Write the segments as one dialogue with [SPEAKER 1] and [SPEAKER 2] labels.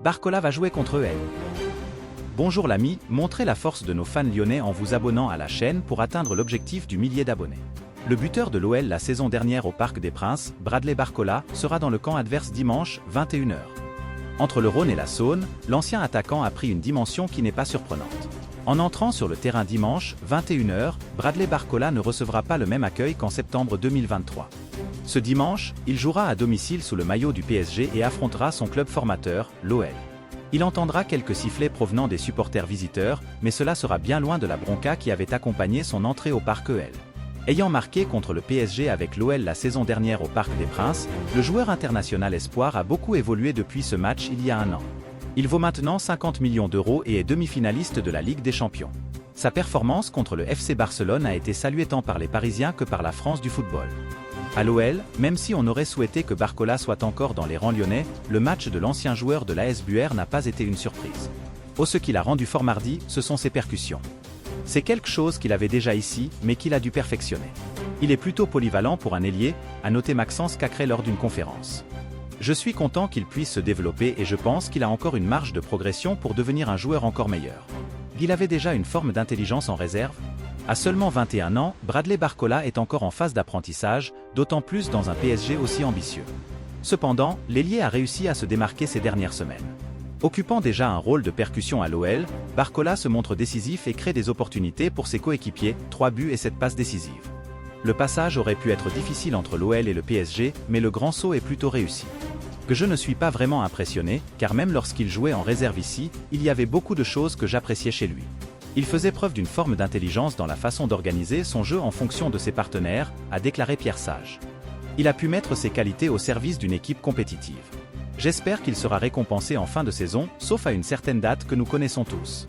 [SPEAKER 1] Barcola va jouer contre eux. Bonjour l'ami, montrez la force de nos fans lyonnais en vous abonnant à la chaîne pour atteindre l'objectif du millier d'abonnés. Le buteur de l'OL la saison dernière au Parc des Princes, Bradley Barcola, sera dans le camp adverse dimanche, 21 h. Entre le Rhône et la Saône, l'ancien attaquant a pris une dimension qui n'est pas surprenante. En entrant sur le terrain dimanche, 21 h, Bradley Barcola ne recevra pas le même accueil qu'en septembre 2023. Ce dimanche, il jouera à domicile sous le maillot du PSG et affrontera son club formateur, l'OL. Il entendra quelques sifflets provenant des supporters visiteurs, mais cela sera bien loin de la bronca qui avait accompagné son entrée au Parc EL. Ayant marqué contre le PSG avec l'OL la saison dernière au Parc des Princes, le joueur international espoir a beaucoup évolué depuis ce match il y a un an. Il vaut maintenant 50 millions d'euros et est demi-finaliste de la Ligue des Champions. Sa performance contre le FC Barcelone a été saluée tant par les Parisiens que par la France du football. À l'OL, même si on aurait souhaité que Barcola soit encore dans les rangs lyonnais, le match de l'ancien joueur de l'AS Buère n'a pas été une surprise. Ce qui l'a rendu fort mardi, ce sont ses percussions. C'est quelque chose qu'il avait déjà ici, mais qu'il a dû perfectionner. Il est plutôt polyvalent pour un ailier, a noté Maxence Cacré lors d'une conférence. Je suis content qu'il puisse se développer et je pense qu'il a encore une marge de progression pour devenir un joueur encore meilleur. Il avait déjà une forme d'intelligence en réserve. À seulement 21 ans, Bradley Barcola est encore en phase d'apprentissage, d'autant plus dans un PSG aussi ambitieux. Cependant, l'ailier a réussi à se démarquer ces dernières semaines. Occupant déjà un rôle de percussion à l'OL, Barcola se montre décisif et crée des opportunités pour ses coéquipiers, 3 buts et 7 passes décisives. Le passage aurait pu être difficile entre l'OL et le PSG, mais le grand saut est plutôt réussi. Que je ne suis pas vraiment impressionné, car même lorsqu'il jouait en réserve ici, il y avait beaucoup de choses que j'appréciais chez lui. Il faisait preuve d'une forme d'intelligence dans la façon d'organiser son jeu en fonction de ses partenaires, a déclaré Pierre Sage. Il a pu mettre ses qualités au service d'une équipe compétitive. J'espère qu'il sera récompensé en fin de saison, sauf à une certaine date que nous connaissons tous.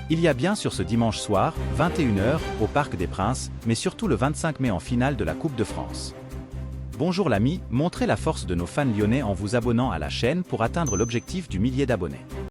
[SPEAKER 1] Il y a bien sûr ce dimanche soir, 21 h, au Parc des Princes, mais surtout le 25 mai en finale de la Coupe de France. Bonjour l'ami, montrez la force de nos fans lyonnais en vous abonnant à la chaîne pour atteindre l'objectif du millier d'abonnés.